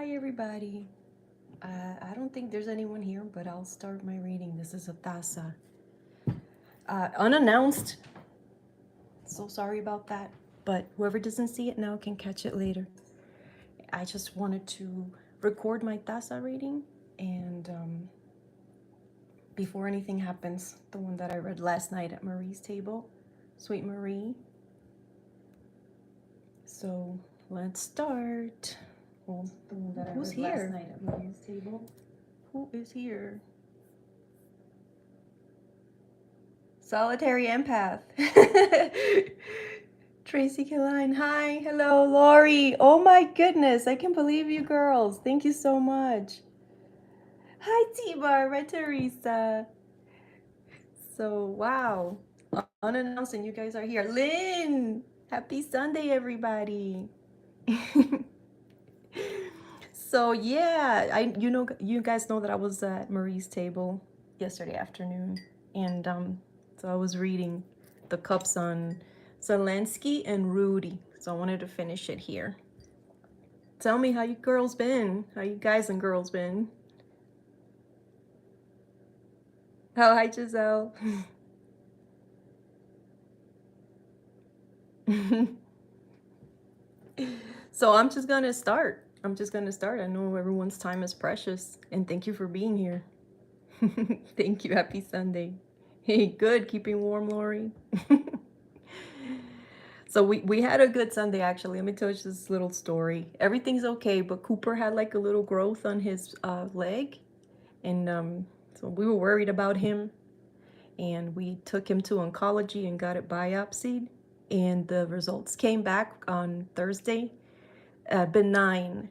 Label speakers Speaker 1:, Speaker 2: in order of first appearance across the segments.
Speaker 1: Hi everybody. I don't think there's anyone here, but I'll start my reading. This is a Taza. Unannounced. So sorry about that. But whoever doesn't see it now can catch it later. I just wanted to record my Taza reading, and before anything happens, the one that I read last night at Marie's table, Sweet Marie. So let's start. Well, the one that who's here? Last night at Marie's table. Who is here? Solitary empath. Tracy Killine. Hi. Hello, Lori. Oh my goodness. I can't believe you girls. Thank you so much. Hi, T-Bar. Red Teresa. So, wow. Unannounced and you guys are here. Lynn. Happy Sunday, everybody. So, yeah. You guys know that I was at Marie's table yesterday afternoon. And so I was reading the cups on Zelensky and Rudy. So I wanted to finish it here. Tell me how you girls been. How you guys and girls been. Oh, hi, Giselle. So I'm just gonna start. I know everyone's time is precious. And thank you for being here. Thank you. Happy Sunday. Hey, good. Keeping warm, Lori. So we had a good Sunday, actually. Let me tell you this little story. Everything's okay, but Cooper had like a little growth on his leg. And so we were worried about him. And we took him to oncology and got it biopsied. And the results came back on Thursday, benign.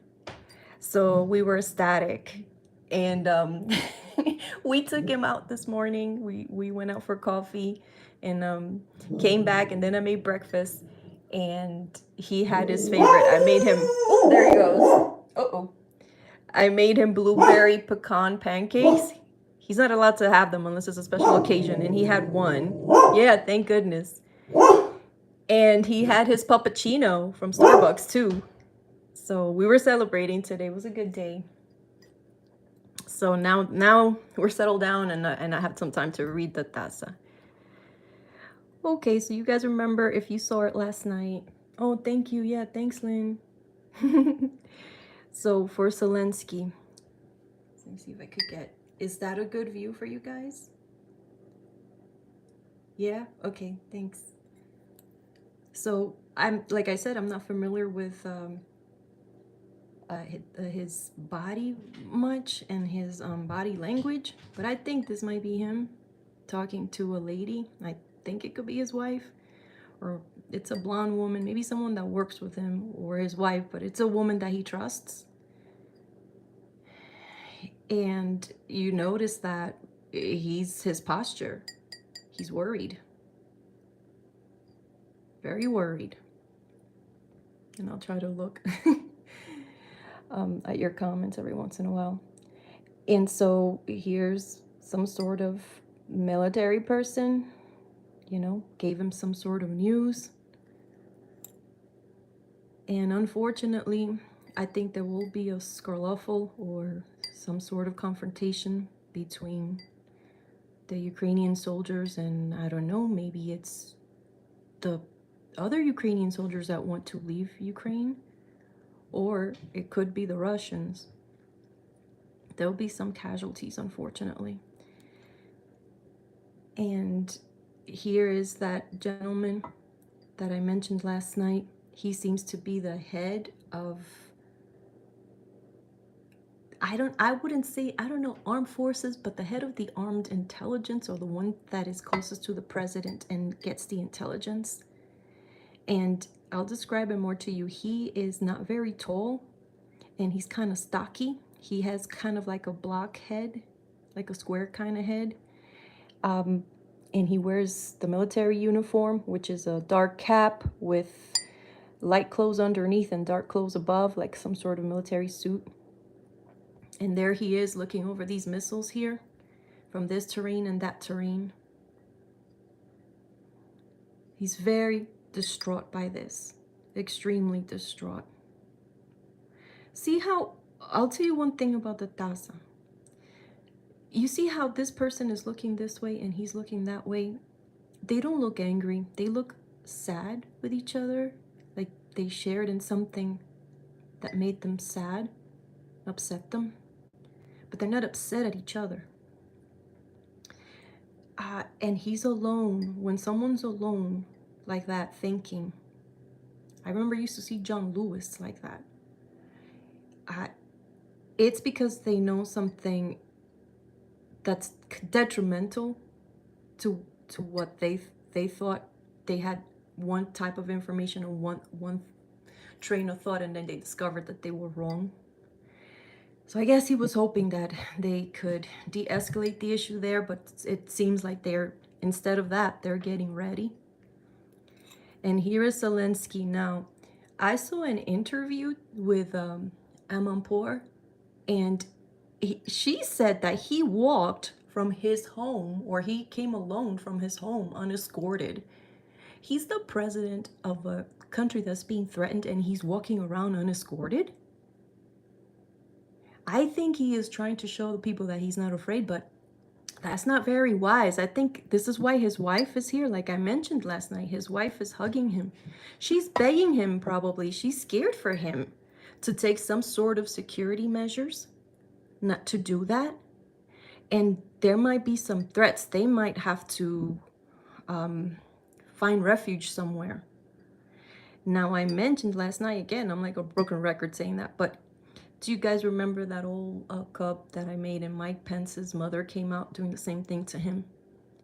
Speaker 1: So we were ecstatic. And we took him out this morning. We went out for coffee and came back, and then I made breakfast. And he had his favorite. I made him, oh, there he goes. Uh-oh. I made him blueberry pecan pancakes. He's not allowed to have them unless it's a special occasion, and he had one. Yeah, thank goodness. And he had his puppuccino from Starbucks too. So we were celebrating today. It was a good day. So now we're settled down, and I have some time to read the Taza. Okay, so you guys remember if you saw it last night. Oh, thank you. Yeah, thanks, Lynn. So for Zelensky, let me see if I could get, is that a good view for you guys? Yeah? Okay, thanks. So like I said, I'm not familiar with his body much and his body language, but I think this might be him talking to a lady. I think it could be his wife, or it's a blonde woman, maybe someone that works with him, or his wife, but it's a woman that he trusts. And you notice that his posture, he's worried, very worried. And I'll try to look at your comments every once in a while. And so here's some sort of military person, gave him some sort of news. And unfortunately, I think there will be a skerluffle or some sort of confrontation between the Ukrainian soldiers and, I don't know, maybe it's the other Ukrainian soldiers that want to leave Ukraine, or it could be the Russians. There'll be some casualties, unfortunately. And here is that gentleman that I mentioned last night. He seems to be the head of, I wouldn't say, I don't know, armed forces, but the head of the armed intelligence, or the one that is closest to the president and gets the intelligence. And I'll describe him more to you. He is not very tall, and he's kind of stocky. He has kind of like a block head, like a square kind of head. And he wears the military uniform, which is a dark cap with light clothes underneath and dark clothes above, like some sort of military suit. And there he is looking over these missiles here from this terrain and that terrain. He's very distraught by this, extremely distraught. See how I'll tell you one thing about the Taza. You see how this person is looking this way and he's looking that way? They don't look angry. They look sad with each other. Like they shared in something that made them sad, upset them. But they're not upset at each other. And he's alone. When someone's alone like that thinking, I remember I used to see John Lewis like that. It's because they know something that's detrimental to what they thought. They had one type of information or one train of thought, and then they discovered that they were wrong. So I guess he was hoping that they could de-escalate the issue there, but it seems like instead of that, they're getting ready. And here is Zelensky now. I saw an interview with Amanpour, and she said that he walked from his home, or he came alone from his home unescorted. He's the president of a country that's being threatened, and he's walking around unescorted. I think he is trying to show the people that he's not afraid, but that's not very wise. I think this is why his wife is here. Like I mentioned last night, his wife is hugging him. She's begging him probably. She's scared for him to take some sort of security measures, not to do that. And there might be some threats. They might have to find refuge somewhere. Now, I mentioned last night, again, I'm like a broken record saying that, but do you guys remember that old cup that I made and Mike Pence's mother came out doing the same thing to him?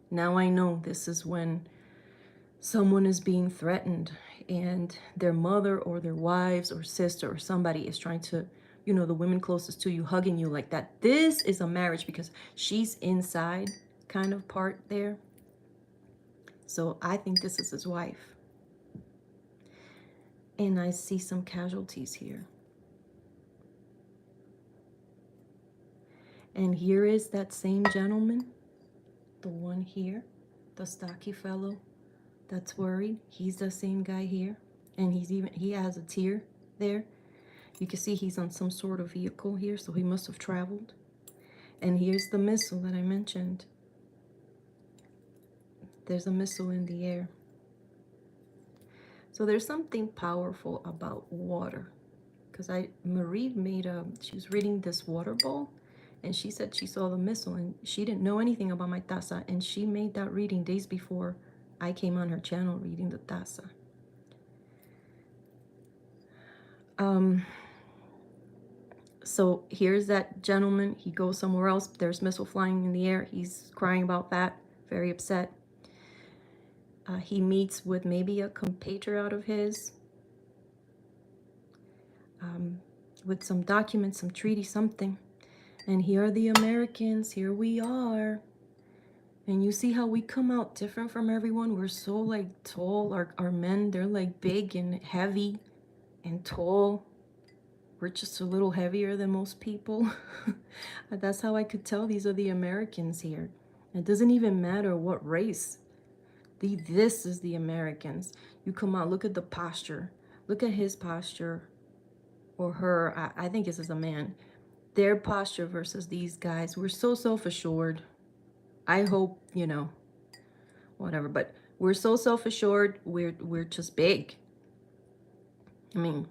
Speaker 1: Now I know this is when someone is being threatened and their mother or their wives or sister or somebody is trying to, you know, the women closest to you hugging you like that. This is a marriage because she's inside kind of part there. So I think this is his wife. And I see some casualties here. And here is that same gentleman, the one here, the stocky fellow that's worried. He's the same guy here. And he has a tear there. You can see he's on some sort of vehicle here, so he must have traveled. And here's the missile that I mentioned. There's a missile in the air. So there's something powerful about water. Because Marie she was reading this water ball, and she said she saw the missile, and she didn't know anything about my Taza, and she made that reading days before I came on her channel reading the Taza. So here's that gentleman. He goes somewhere else. There's missile flying in the air. He's crying about that, very upset. He meets with maybe a compatriot of his, with some documents, some treaty, something. And here are the Americans. Here we are. And you see how we come out different from everyone. We're so like tall. Our men, they're like big and heavy and tall. We're just a little heavier than most people. That's how I could tell these are the Americans here. It doesn't even matter what race. This is the Americans. You come out, look at the posture. Look at his posture, or her. I think this is a man. Their posture versus these guys. We're so self-assured. I hope, you know, whatever. But we're so self-assured. We're just big. I mean,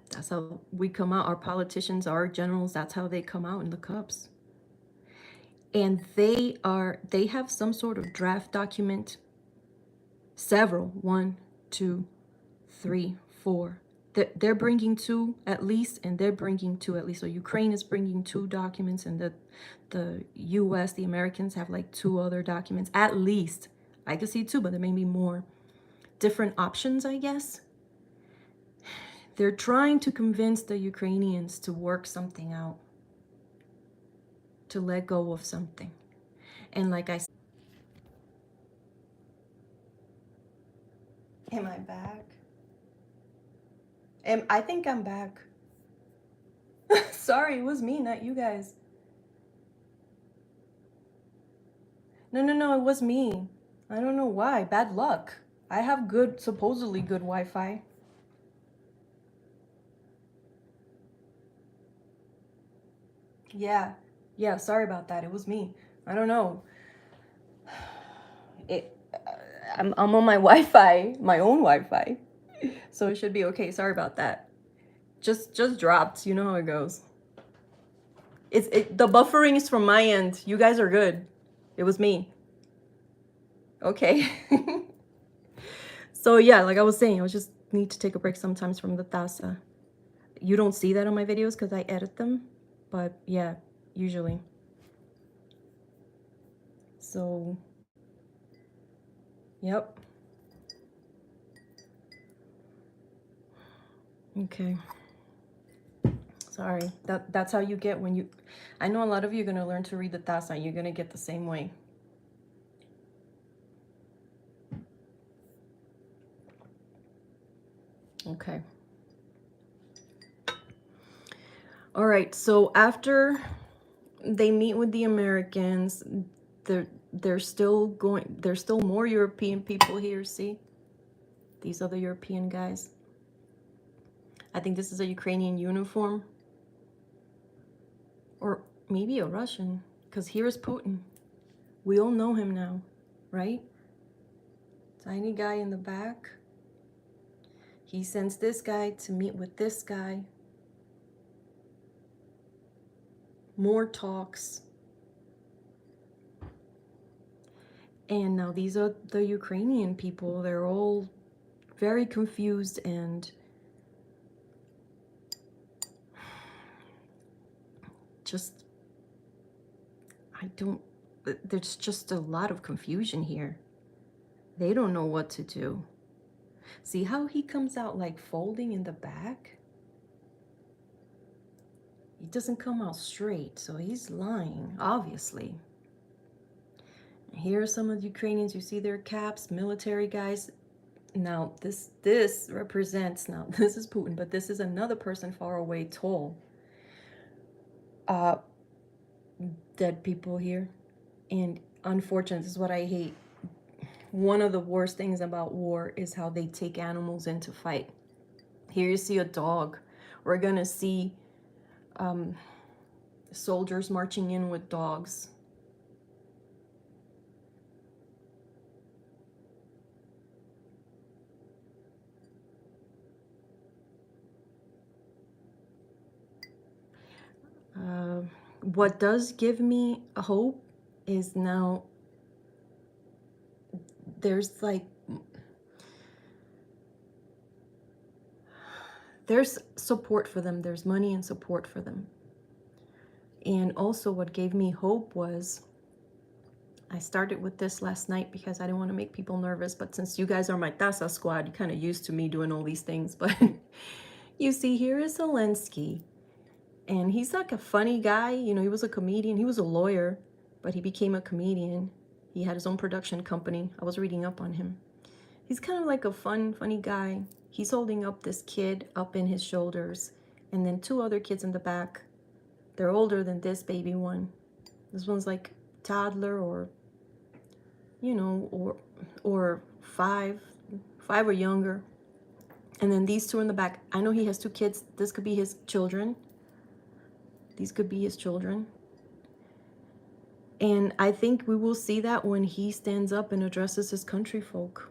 Speaker 1: that's how we come out. Our politicians, our generals, that's how they come out in the cups. And they have some sort of draft document. Several, 1, 2, 3, 4. They're bringing 2 at least, and they're bringing 2 at least. So Ukraine is bringing 2 documents, and the U.S., the Americans have like 2 other documents at least. I could see 2, but there may be more. Different options, I guess. They're trying to convince the Ukrainians to work something out, to let go of something. And like I said, am I back? I think I'm back. Sorry, it was me, not you guys. No, it was me. I don't know why. Bad luck. I have supposedly good Wi-Fi. Yeah. Yeah, sorry about that. It was me. I don't know. It I'm on my Wi-Fi, my own Wi-Fi. So it should be okay. Sorry about that. Just dropped. You know how it goes. The buffering is from my end. You guys are good. It was me. Okay. So yeah, like I was saying, I just need to take a break sometimes from the Taza. You don't see that on my videos because I edit them, but yeah, usually. So, yep. Okay. Sorry. That's how you get when you. I know a lot of you are gonna learn to read the Taza. You're gonna get the same way. Okay. All right. So after they meet with the Americans, they're still going. There's still more European people here. See, these other European guys. I think this is a Ukrainian uniform, or maybe a Russian, because here's Putin. We all know him now, right? Tiny guy in the back. He sends this guy to meet with this guy. More talks. And now these are the Ukrainian people. They're all very confused and just, there's just a lot of confusion here. They don't know what to do. See how he comes out like folding in the back? He doesn't come out straight, so he's lying, obviously. Here are some of the Ukrainians. You see their caps, military guys. Now, this represents, now this is Putin, but this is another person far away, tall. Dead people here. And unfortunately, this is what I hate. One of the worst things about war is how they take animals in to fight. Here you see a dog. We're gonna see soldiers marching in with dogs. What does give me a hope is now there's like, there's support for them. There's money and support for them. And also what gave me hope was, I started with this last night because I didn't want to make people nervous, but since you guys are my Taza squad, you're kind of used to me doing all these things. But you see, here is Zelensky. And he's like a funny guy. You know, he was a comedian. He was a lawyer, but he became a comedian. He had his own production company. I was reading up on him. He's kind of like a funny guy. He's holding up this kid up in his shoulders, and then two other kids in the back. They're older than this baby one. This one's like toddler, or, you know, or five or younger. And then these two in the back. I know he has two kids. This could be his children. These could be his children. And I think we will see that when he stands up and addresses his country folk.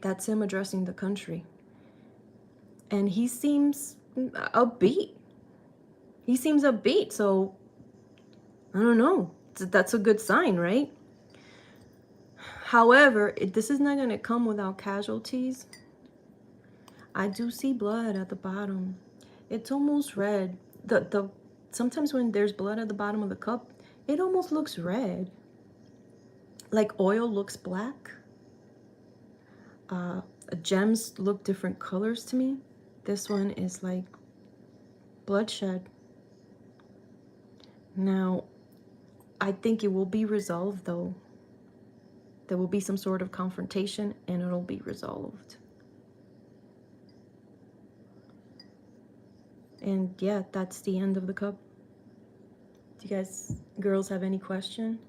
Speaker 1: That's him addressing the country. And he seems upbeat. He seems upbeat, so I don't know. That's a good sign, right? However, this is not going to come without casualties. I do see blood at the bottom. It's almost red. Sometimes when there's blood at the bottom of the cup, it almost looks red. Like oil looks black. Gems look different colors to me. This one is like bloodshed. Now, I think it will be resolved though. There will be some sort of confrontation and it'll be resolved. And yeah, that's the end of the cup. Do you guys, girls, have any question?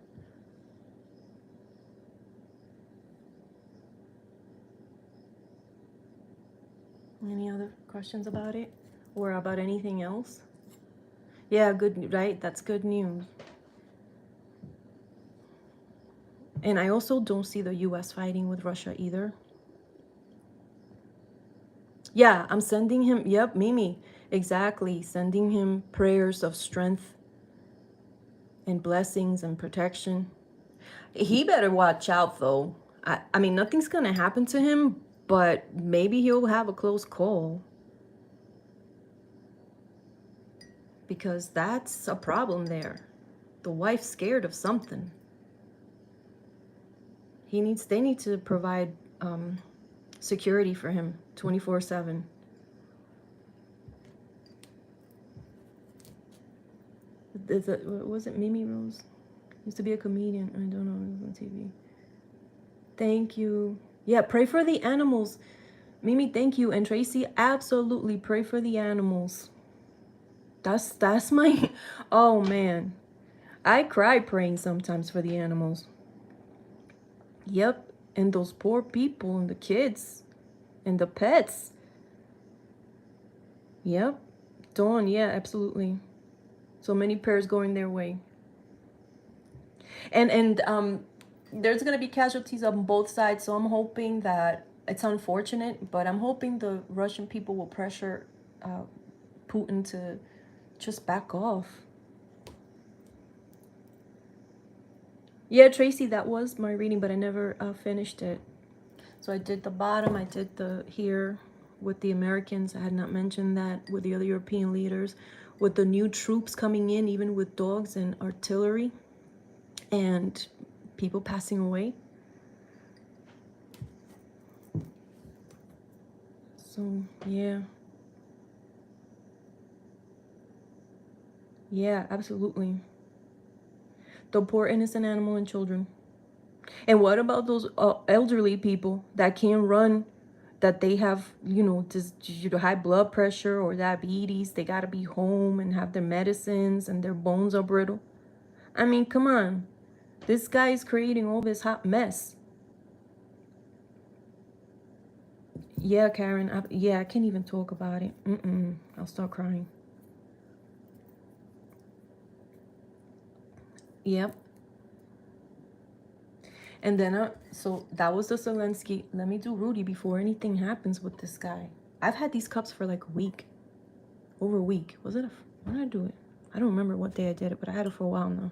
Speaker 1: Any other questions about it? Or about anything else? Yeah, good, right? That's good news. And I also don't see the US fighting with Russia either. Yeah, I'm sending him, yep, Mimi, exactly. Sending him prayers of strength and blessings and protection. He better watch out though. I mean, nothing's gonna happen to him, but maybe he'll have a close call, because that's a problem there. The wife's scared of something. They need to provide security for him 24/7. Was it Mimi Rose? Used to be a comedian. I don't know. It was on TV. Thank you. Yeah, pray for the animals. Mimi, thank you. And Tracy, absolutely pray for the animals. That's my oh man. I cry praying sometimes for the animals. Yep. And those poor people and the kids and the pets. Yep. Dawn, yeah, absolutely. So many prayers going their way. And there's gonna be casualties on both sides, so I'm hoping that it's unfortunate, but I'm hoping the Russian people will pressure Putin to just back off. Yeah, Tracy, that was my reading, but I never finished it. So I did the bottom, I did the here with the Americans. I had not mentioned that with the other European leaders, with the new troops coming in, even with dogs and artillery, and people passing away. So, yeah. Yeah, absolutely. The poor innocent animal and children. And what about those elderly people that can't run, that they have, just high blood pressure or diabetes? They got to be home and have their medicines and their bones are brittle. I mean, come on. This guy is creating all this hot mess. Yeah, Karen. I can't even talk about it. I'll start crying. Yep. And then, so that was the Zelensky. Let me do Rudy before anything happens with this guy. I've had these cups for like a week. Over a week. Was it? When did I do it? I don't remember what day I did it, but I had it for a while now.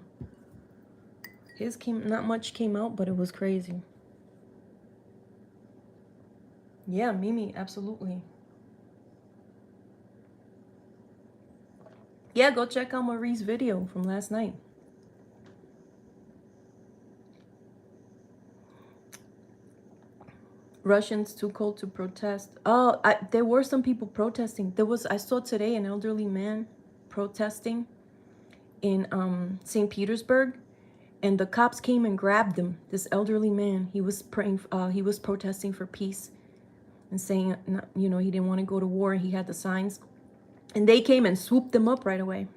Speaker 1: His not much came out, but it was crazy. Yeah, Mimi, absolutely. Yeah, go check out Marie's video from last night. Russians too cold to protest. Oh, there were some people protesting. I saw today an elderly man protesting in St. Petersburg, and the cops came and grabbed him. This elderly man, he was he was protesting for peace and saying, he didn't want to go to war. He had the signs, and they came and swooped him up right away.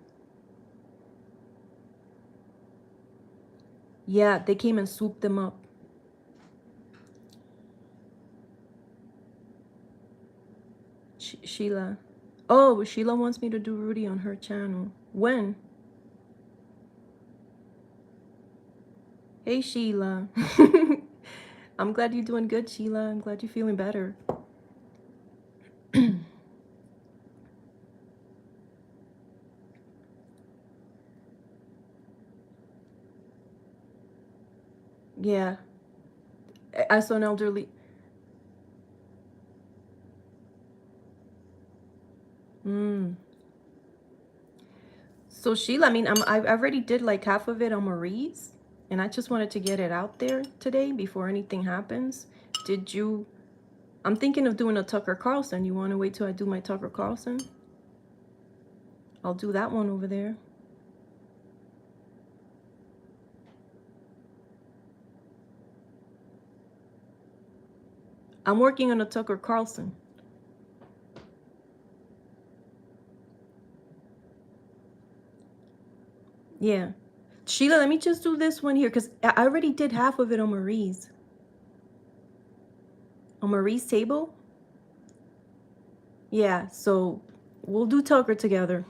Speaker 1: Yeah, they came and swooped them up. Sheila. Oh, Sheila wants me to do Rudy on her channel. When? Hey, Sheila. I'm glad you're doing good, Sheila. I'm glad you're feeling better. Yeah. I saw an elderly. So Sheila, I mean, I already did like half of it on Marie's, and I just wanted to get it out there today before anything happens. Did you? I'm thinking of doing a Tucker Carlson. You want to wait till I do my Tucker Carlson? I'll do that one over there. I'm working on a Tucker Carlson. Yeah. Sheila, let me just do this one here, because I already did half of it on Marie's. On Marie's table? Yeah, so we'll do Tucker together.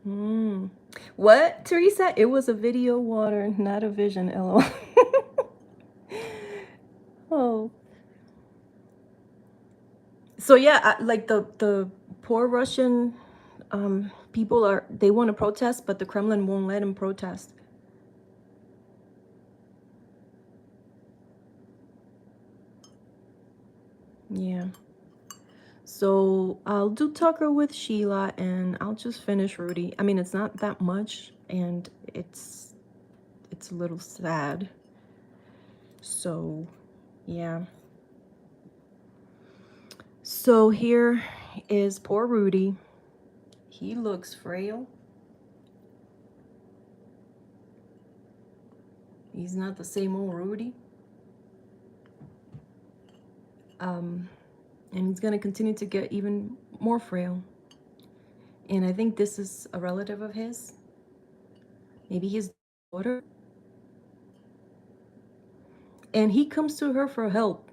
Speaker 1: Mm. What, Teresa? It was a video water, not a vision, LOL. Oh. So yeah, like the poor Russian people they want to protest, but the Kremlin won't let them protest. Yeah. So I'll do Tucker with Sheila, and I'll just finish Rudy. I mean, it's not that much, and it's a little sad. So yeah. So here is poor Rudy. He looks frail. He's not the same old Rudy. And he's going to continue to get even more frail. And I think this is a relative of his. Maybe his daughter. And he comes to her for help.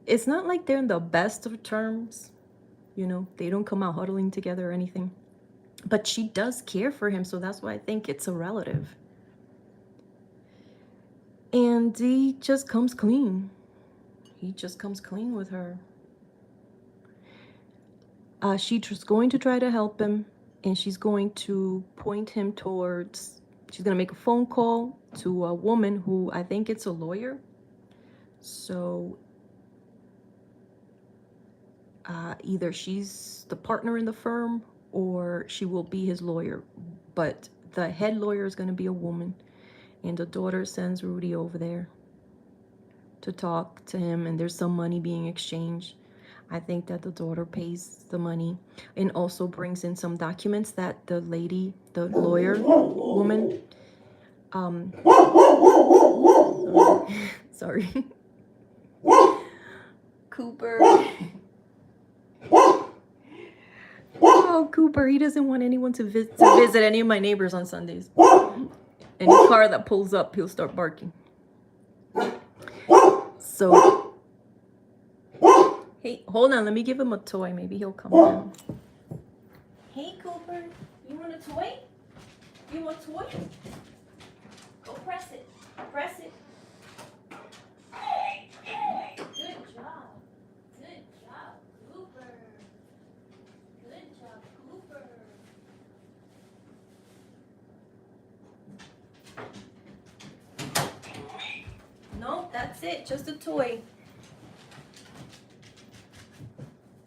Speaker 1: It's not like they're in the best of terms. You know, they don't come out huddling together or anything. But she does care for him, so that's why I think it's a relative. And he just comes clean. He just comes clean with her. She's going to try to help him, and she's going to point him towards, she's going to make a phone call to a woman who I think it's a lawyer. So either she's the partner in the firm or she will be his lawyer. But the head lawyer is going to be a woman, and the daughter sends Rudy over there to talk to him, and there's some money being exchanged. I think that the daughter pays the money and also brings in some documents that the lady, the lawyer woman, sorry, Cooper. Oh, Cooper, he doesn't want anyone to visit any of my neighbors on Sundays. Any car that pulls up, he'll start barking. So, hey, hold on, let me give him a toy. Maybe he'll come down. Hey, Cooper, you want a toy? You want a toy? Go press it. Press it. Good job. Good job, Cooper. Good job, Cooper. No, that's it. Just a toy.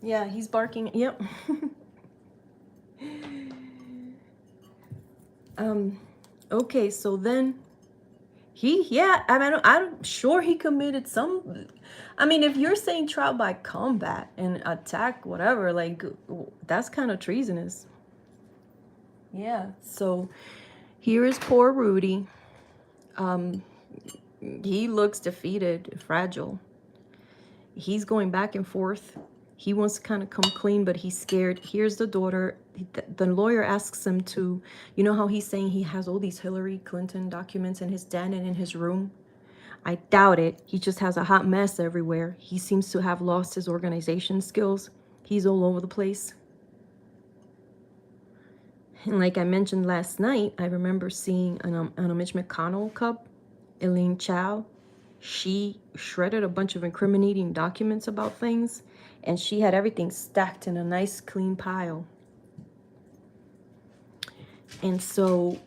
Speaker 1: Yeah, he's barking. Yep. Okay, so then I'm sure he committed some. I mean, if you're saying trial by combat and attack, whatever, like that's kind of treasonous. Yeah. So here is poor Rudy. He looks defeated, fragile. He's going back and forth. He wants to kind of come clean, but he's scared. Here's the daughter. The lawyer asks him to, you know how he's saying he has all these Hillary Clinton documents in his den and in his room? I doubt it. He just has a hot mess everywhere. He seems to have lost his organization skills. He's all over the place. And like I mentioned last night, I remember seeing an Mitch McConnell cup, Elaine Chao. She shredded a bunch of incriminating documents about things, and she had everything stacked in a nice clean pile. And so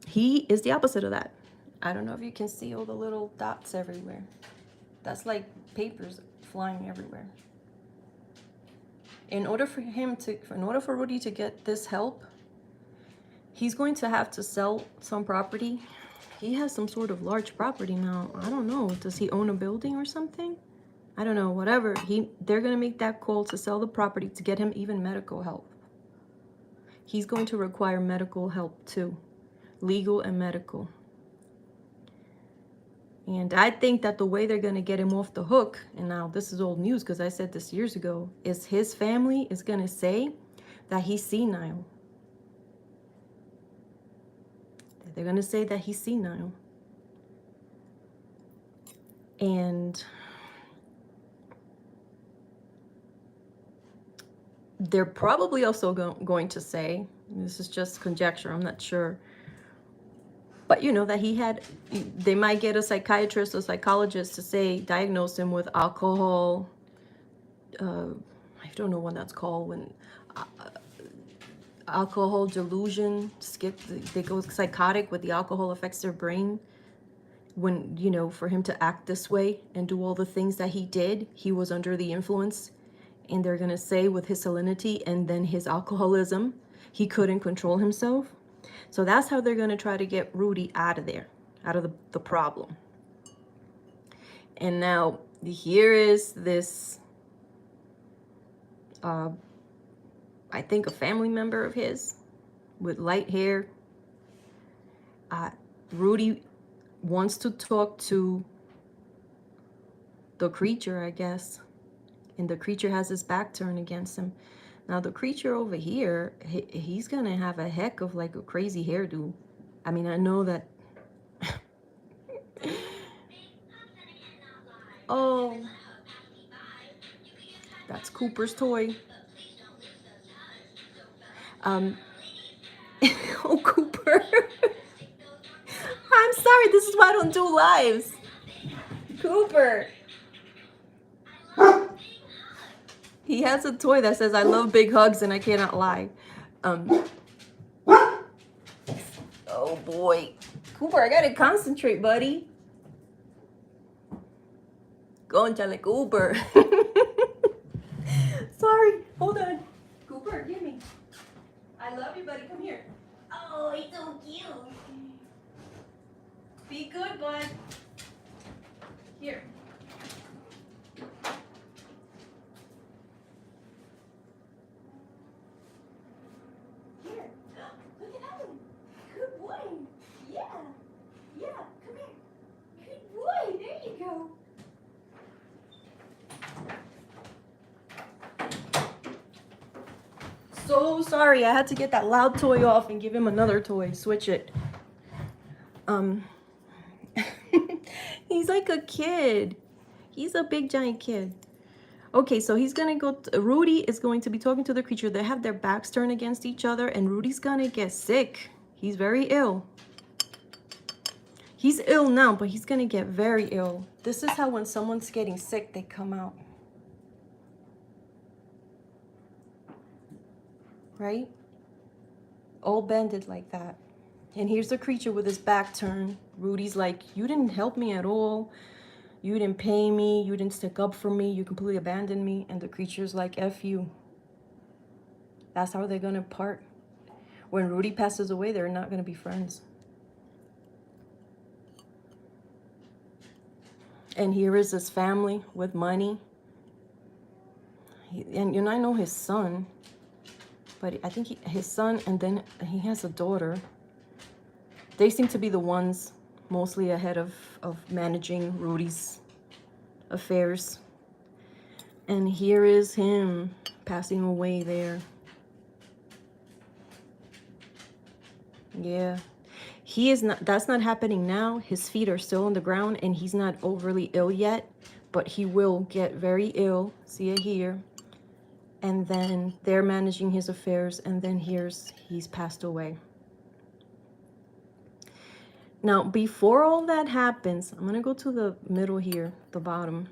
Speaker 1: he is the opposite of that. I don't know if you can see all the little dots everywhere. That's like papers flying everywhere. In order for Rudy to get this help, he's going to have to sell some property. He has some sort of large property now. I don't know. Does he own a building or something? I don't know. Whatever. They're going to make that call to sell the property to get him even medical help. He's going to require medical help too. Legal and medical. And I think that the way they're going to get him off the hook, and now this is old news because I said this years ago, is his family is going to say that he's senile. They're going to say that he's senile. And They're probably also going to say, this is just conjecture, I'm not sure, but that they might get a psychiatrist or psychologist to say, diagnose him with alcohol, I don't know what that's called, when uh, alcohol delusion, they go psychotic with the alcohol affects their brain. When, for him to act this way and do all the things that he did, he was under the influence. And they're going to say with his salinity and then his alcoholism, he couldn't control himself. So that's how they're going to try to get Rudy out of there, out of the problem. And now here is this, I think a family member of his with light hair. Rudy wants to talk to the creature, I guess. And the creature has his back turned against him. Now the creature over here, he's gonna have a heck of like a crazy hairdo. I mean, I know that. Oh, that's Cooper's toy. Oh, Cooper. I'm sorry, this is why I don't do lives. Cooper. He has a toy that says, I love big hugs and I cannot lie. Oh boy. Cooper, I gotta concentrate, buddy. Conchale, Cooper. Sorry, hold on. Cooper, give me. I love you, buddy. Come here. Oh, he's so cute. Be good, bud. Here. Here. Look at him. Good boy. Yeah. Yeah. Come here. Good boy. There you go. So sorry. I had to get that loud toy off and give him another toy. Switch it. He's like a kid. He's a big giant kid. Okay, so he's gonna go. Rudy is going to be talking to the creature. They have their backs turned against each other, and Rudy's gonna get sick. He's very ill. He's ill now, but he's gonna get very ill. This is how when someone's getting sick, they come out. Right? All bended like that. And here's the creature with his back turned. Rudy's like, you didn't help me at all. You didn't pay me. You didn't stick up for me. You completely abandoned me. And the creature's like, F you. That's how they're going to part. When Rudy passes away, they're not going to be friends. And here is his family with money. And I know his son. But I think his son, and then he has a daughter. They seem to be the ones mostly ahead of managing Rudy's affairs. And here is him passing away there. Yeah. He is not, that's not happening now. His feet are still on the ground and he's not overly ill yet, but he will get very ill. See it here. And then they're managing his affairs, and then he's passed away. Now, before all that happens, I'm going to go to the middle here, the bottom.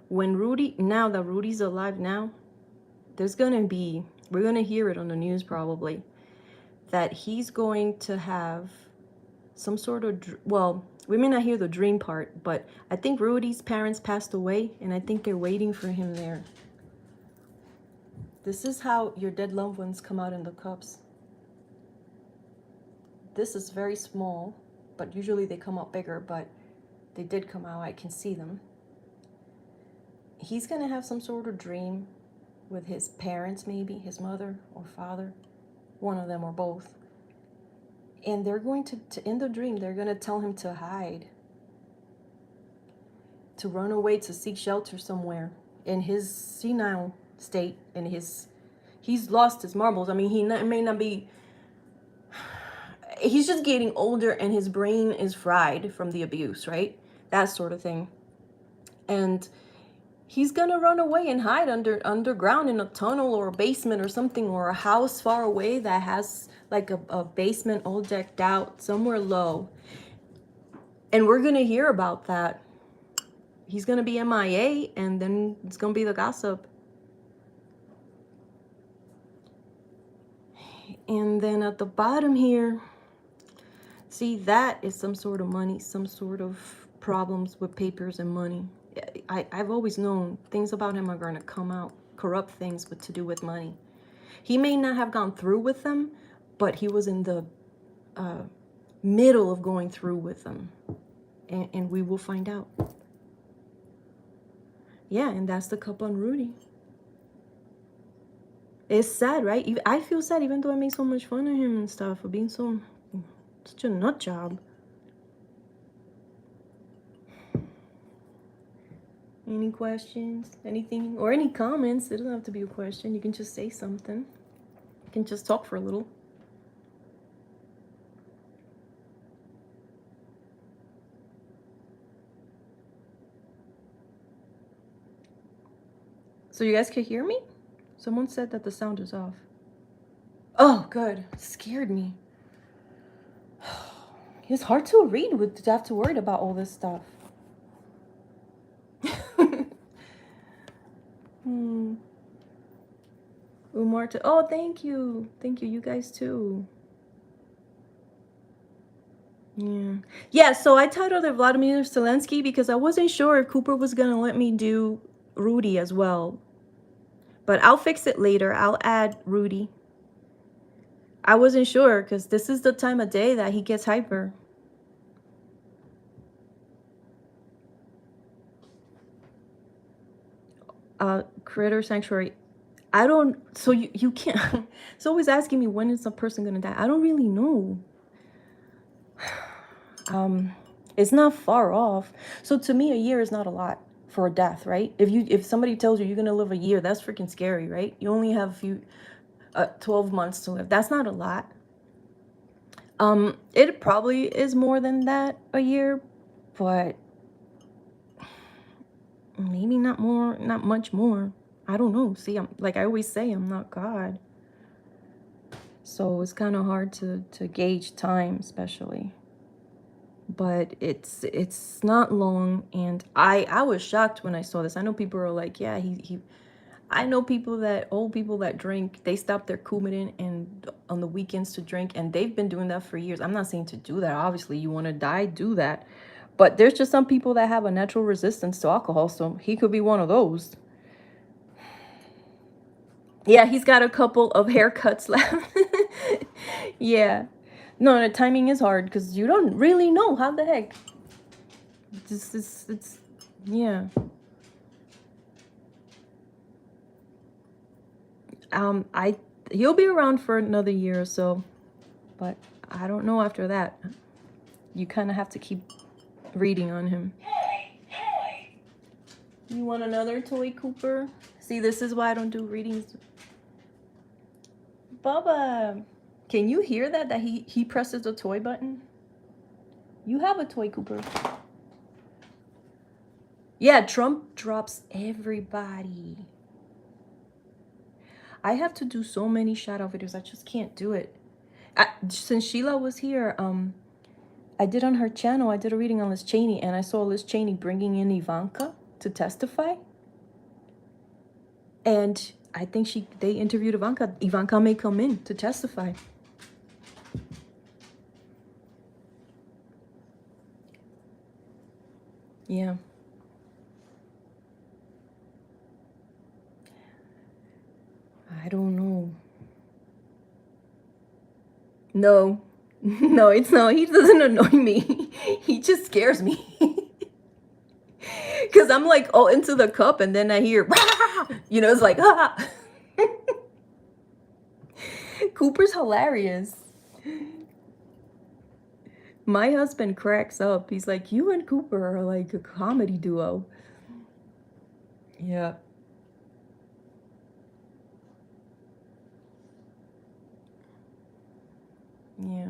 Speaker 1: When now that Rudy's alive now, we're going to hear it on the news probably, that he's going to have some sort of, well, we may not hear the dream part, but I think Rudy's parents passed away, and I think they're waiting for him there. This is how your dead loved ones come out in the cups. This is very small, but usually they come out bigger, but they did come out. I can see them. He's going to have some sort of dream with his parents, maybe his mother or father, one of them or both. And they're going to in the dream, they're going to tell him to hide, to run away, to seek shelter somewhere. In his senile state, and he's lost his marbles. I mean, he may not be, he's just getting older and his brain is fried from the abuse, right? That sort of thing. And He's gonna run away and hide underground in a tunnel or a basement or something, or a house far away that has like a basement all decked out somewhere low. And we're gonna hear about that. He's gonna be MIA, and then it's gonna be the gossip. And then at the bottom here, see, that is some sort of money, some sort of problems with papers and money. I've always known things about him are going to come out, corrupt things with to do with money. He may not have gone through with them, but he was in the middle of going through with them. And we will find out. Yeah, and that's the cup on Rudy. It's sad, right? I feel sad even though I made so much fun of him and stuff for being such a nut job. Any questions? Anything? Or any comments? It doesn't have to be a question. You can just say something. You can just talk for a little. So you guys can hear me? Someone said that the sound is off. Oh, good. It scared me. It's hard to read with to have to worry about all this stuff. Umarta. Oh, thank you. Thank you. You guys too. Yeah, so I titled it Volodymyr Zelensky because I wasn't sure if Cooper was going to let me do Rudy as well. But I'll fix it later. I'll add Rudy. I wasn't sure because this is the time of day that he gets hyper. Critter Sanctuary. I don't, so you can't, it's always asking me when is a person gonna die. I don't really know. It's not far off. So to me, a year is not a lot for a death, right? If somebody tells you you're gonna live a year, that's freaking scary, right? You only have 12 months to live. That's not a lot. It probably is more than that, a year, but maybe not more, not much more. I don't know. See, I'm like I always say, I'm not God. So it's kind of hard to gauge time, especially. But it's not long, and I was shocked when I saw this. I know people are like, yeah, I know old people that drink, they stop their Coumadin and on the weekends to drink, and they've been doing that for years. I'm not saying to do that. Obviously, you want to die, do that. But there's just some people that have a natural resistance to alcohol, so he could be one of those. Yeah, he's got a couple of haircuts left. Yeah. No, the timing is hard because you don't really know how the heck. It's yeah. He'll be around for another year or so, but I don't know after that. You kind of have to keep reading on him. You want another toy, Cooper? See, this is why I don't do readings. Bubba, can you hear that he presses the toy button? You have a toy, Cooper. Yeah, Trump drops everybody. I have to do so many shout-out videos. I just can't do it. Since Sheila was here, I did on her channel, I did a reading on Liz Cheney, and I saw Liz Cheney bringing in Ivanka to testify. And I think they interviewed Ivanka. Ivanka may come in to testify. Yeah. I don't know. No. No, it's not. He doesn't annoy me. He just scares me. Because I'm like, oh, into the cup, and then I hear, you know, it's like, ah. Cooper's hilarious. My husband cracks up. He's like, you and Cooper are like a comedy duo. Yeah. Yeah.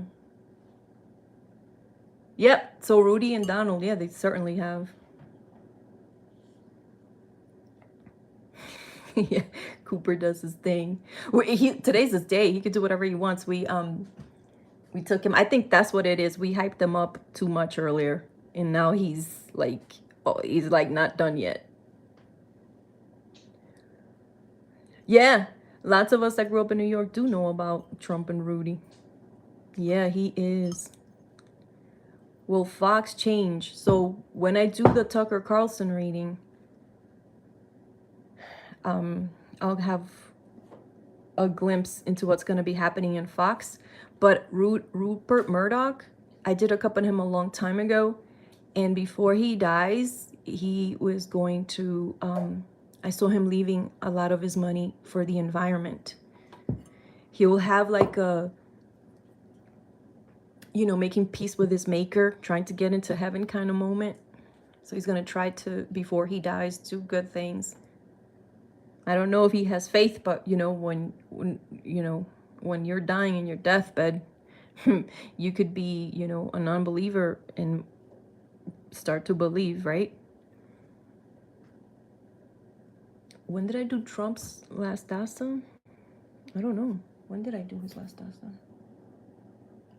Speaker 1: Yep. So Rudy and Donald, yeah, they certainly have. Yeah, Cooper does his thing. Today's his day. He could do whatever he wants. We took him. I think that's what it is. We hyped him up too much earlier, and now he's like, oh, he's like not done yet. Yeah, lots of us that grew up in New York do know about Trump and Rudy. Yeah, he is. Will Fox change? So when I do the Tucker Carlson reading, I'll have a glimpse into what's going to be happening in Fox. But Rupert Murdoch, I did accompany him a long time ago, and before he dies, he was going to. I saw him leaving a lot of his money for the environment. He will have like a, making peace with his maker, trying to get into heaven kind of moment. So he's going to try to, before he dies, do good things. I don't know if he has faith, but when you're dying in your deathbed, you could be, a non-believer and start to believe, right? When did I do Trump's last Daza? I don't know. When did I do his last Daza?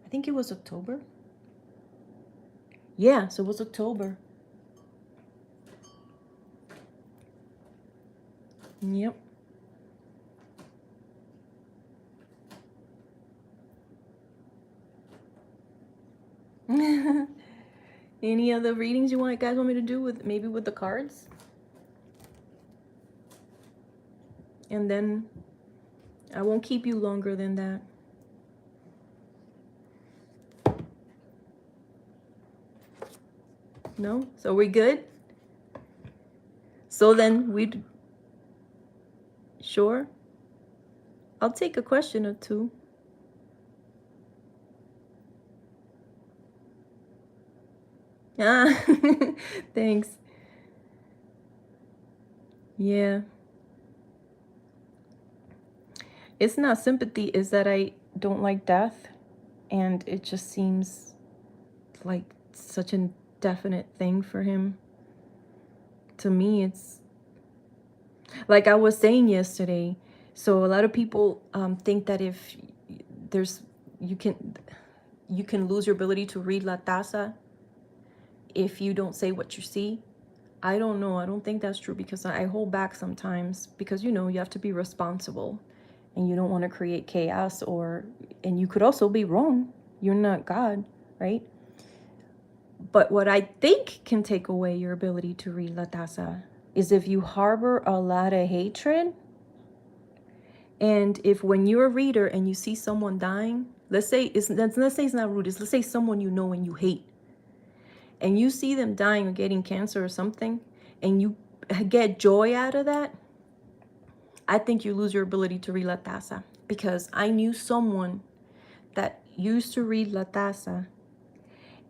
Speaker 1: I think it was October. Yeah, so it was October. Yep. Any other readings you guys want me to do with the cards? And then I won't keep you longer than that. No? So we're good? So then we'd... Sure? I'll take a question or two. Ah, thanks. Yeah. It's not sympathy, it's that I don't like death, and it just seems like such a definite thing for him. To me, it's like I was saying yesterday. So a lot of people think that if you can lose your ability to read La Taza if you don't say what you see. I don't know. I don't think that's true, because I hold back sometimes, because you have to be responsible, and you don't want to create chaos, and you could also be wrong. You're not God, right? But what I think can take away your ability to read La Taza is if you harbor a lot of hatred. And if when you're a reader and you see someone dying, let's say it's not rude, let's say someone you know and you hate, and you see them dying or getting cancer or something, and you get joy out of that, I think you lose your ability to read La Taza. Because I knew someone that used to read La Taza,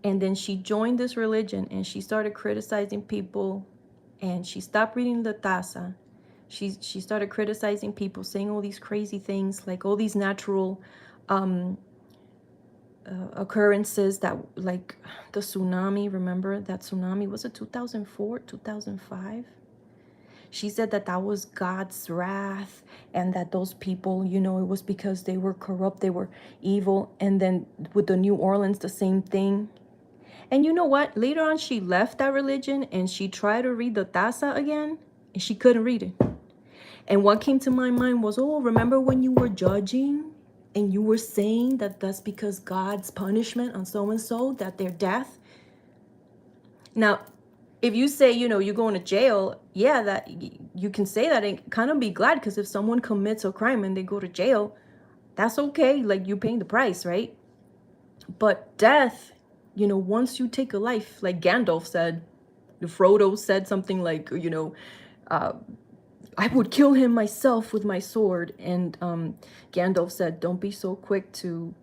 Speaker 1: and then she joined this religion and she started criticizing people, and she stopped reading La Taza. She started criticizing people, saying all these crazy things, like all these natural occurrences, that like the tsunami. Remember that tsunami? Was it 2004, 2005? She said that was God's wrath, and that those people, it was because they were corrupt, they were evil. And then with the New Orleans, the same thing. And you know what? Later on, she left that religion and she tried to read the Taza again, and she couldn't read it. And what came to my mind was, oh, remember when you were judging and you were saying that that's because God's punishment on so-and-so, that their death? Now, if you say, you're going to jail, yeah, that you can say that and kind of be glad, because if someone commits a crime and they go to jail, that's okay. Like, you're paying the price, right? But death, once you take a life, like Gandalf said, Frodo said something like, I would kill him myself with my sword. And Gandalf said, don't be so quick to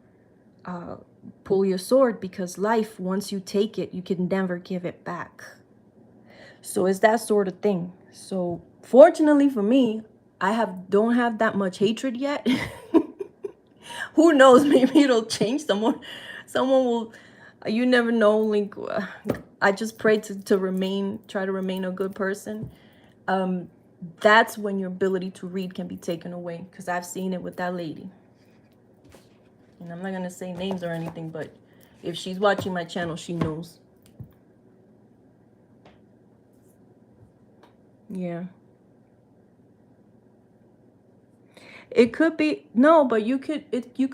Speaker 1: pull your sword, because life, once you take it, you can never give it back. So it's that sort of thing. So fortunately for me, I don't have that much hatred yet. Who knows? Maybe it'll change. Someone will. You never know. Like, I just pray to try to remain a good person. that's when your ability to read can be taken away. Because I've seen it with that lady. And I'm not going to say names or anything, but if she's watching my channel, she knows. Yeah. It could be, no, but you could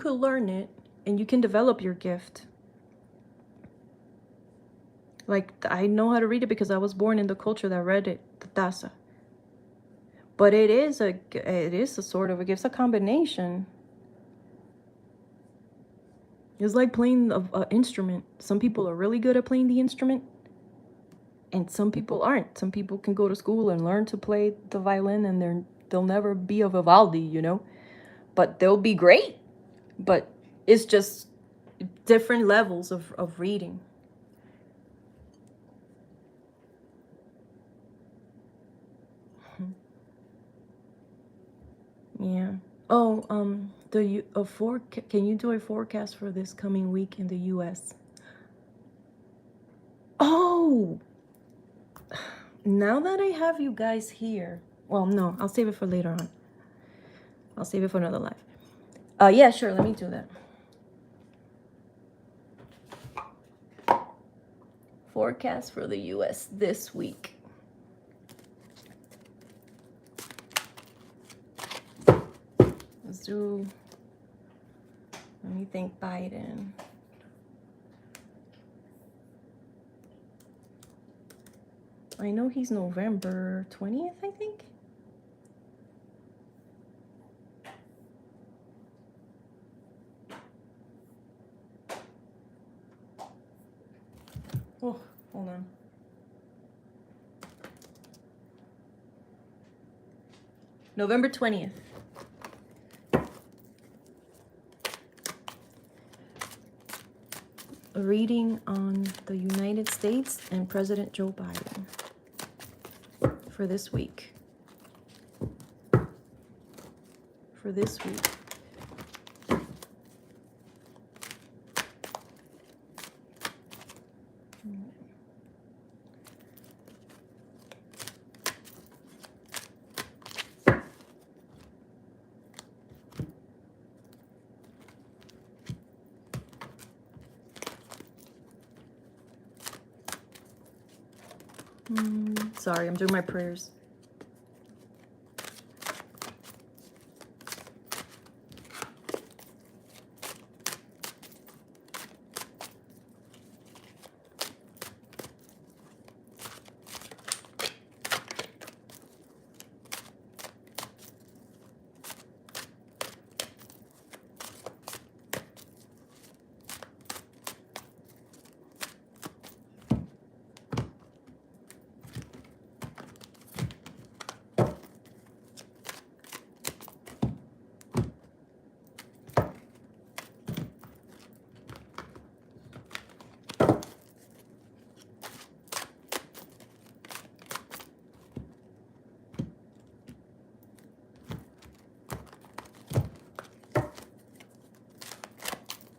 Speaker 1: learn it and you can develop your gift. Like, I know how to read it because I was born in the culture that read it, the Taza. But it is a sort of a gift. It's a combination. It's like playing an instrument. Some people are really good at playing the instrument, and some people aren't. Some people can go to school and learn to play the violin, and they'll never be a Vivaldi, you know? But they'll be great. But it's just different levels of reading. Yeah. Oh, can you do a forecast for this coming week in the U.S.? Oh, now that I have you guys here, well, no, I'll save it for later on. I'll save it for another live. Yeah, sure. Let me do that. Forecast for the U.S. this week. Let's do. Let me think. Biden. I know he's November 20th, I think. Oh, hold on. November 20th. A reading on the United States and President Joe Biden for this week. For this week. Sorry, I'm doing my prayers.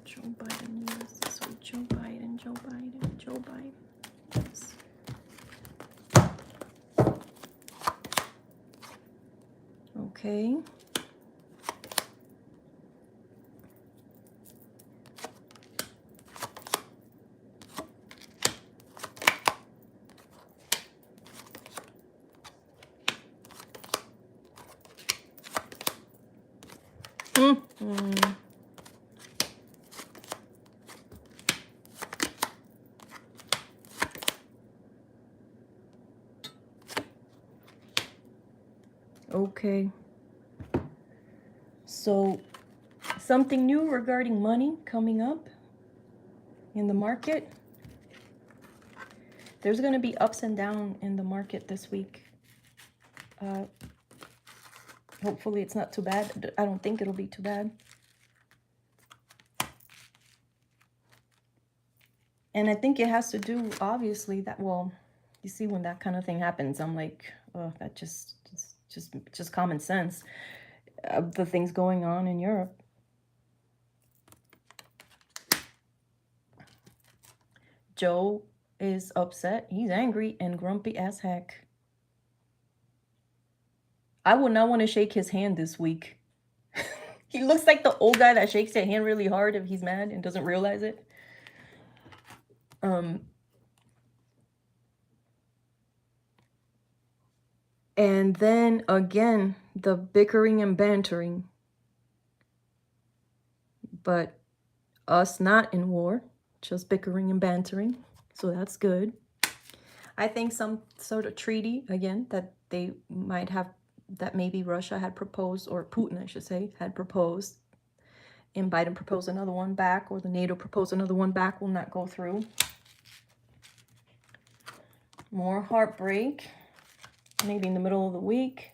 Speaker 1: Joe Biden, yes, this week. Joe Biden, Joe Biden, Joe Biden. Yes. Okay. Okay. So, something new regarding money coming up in the market. There's going to be ups and downs in the market this week. Hopefully it's not too bad. I don't think it'll be too bad. And I think it has to do, obviously, that, well, you see, when that kind of thing happens, I'm like, oh, that just common sense. The things going on in Europe. Joe is upset. He's angry and grumpy as heck. I would not want to shake his hand this week. He looks like the old guy that shakes their hand really hard if he's mad and doesn't realize it. And then again, the bickering and bantering. But us not in war, just bickering and bantering. So that's good. I think some sort of treaty, again, that they might have, that maybe Russia had proposed, or Putin, I should say, had proposed, and Biden proposed another one back, or the NATO proposed another one back, will not go through. More heartbreak, maybe in the middle of the week.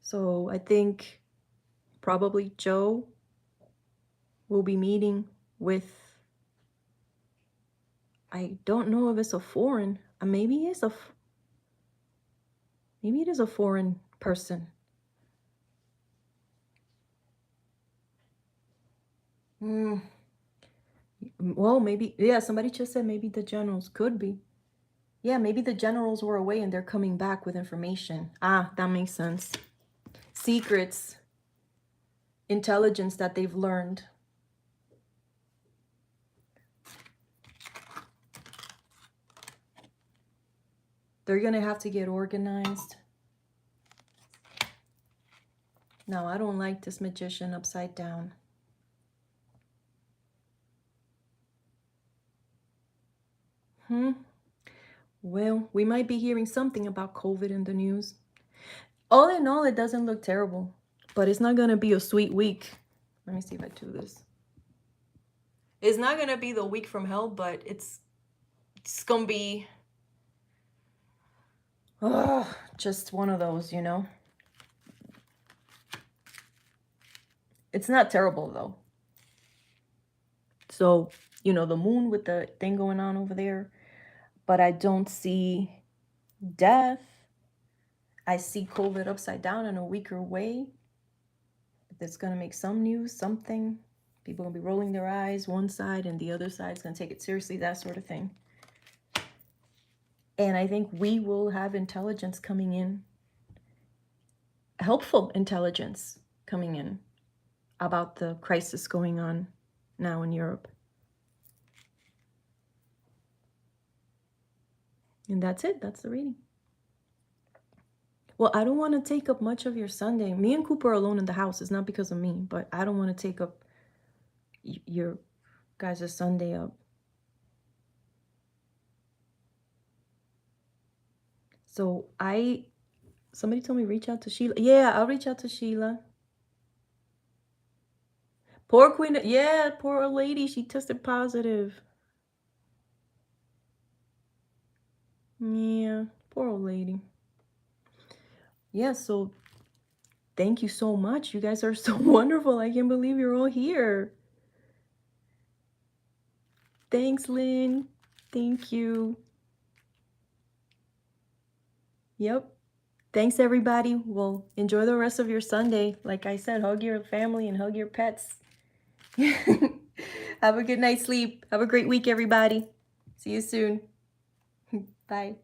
Speaker 1: So I think probably Joe will be meeting with, I don't know if it's a foreign, maybe it is a foreign person. Well, maybe, yeah, somebody just said maybe the generals could be. Yeah, maybe the generals were away and they're coming back with information. Ah, that makes sense. Secrets, intelligence that they've learned. They're gonna have to get organized. No, I don't like this magician upside down. Well, we might be hearing something about COVID in the news. All in all, it doesn't look terrible, but it's not gonna be a sweet week. Let me see if I do this. It's not gonna be the week from hell, but it's gonna be just one of those, you know. It's not terrible though. So, you know, the moon with the thing going on over there, but I don't see death. I see COVID upside down in a weaker way. That's going to make some news, something. People going to be rolling their eyes one side and the other side's going to take it seriously, that sort of thing. And I think we will have intelligence coming in, helpful intelligence coming in about the crisis going on now in Europe. And that's it. That's the reading. Well, I don't want to take up much of your Sunday. Me and Cooper are alone in the house. It's not because of me, but I don't want to take up your guys' Sunday up. So somebody told me reach out to Sheila. Yeah, I'll reach out to Sheila. Poor Queen. Yeah, poor old lady. She tested positive. Yeah, poor old lady. Yeah, so thank you so much. You guys are so wonderful. I can't believe you're all here. Thanks, Lynn. Thank you. Yep. Thanks, everybody. Well, enjoy the rest of your Sunday. Like I said, hug your family and hug your pets. Have a good night's sleep. Have a great week, everybody. See you soon. Bye.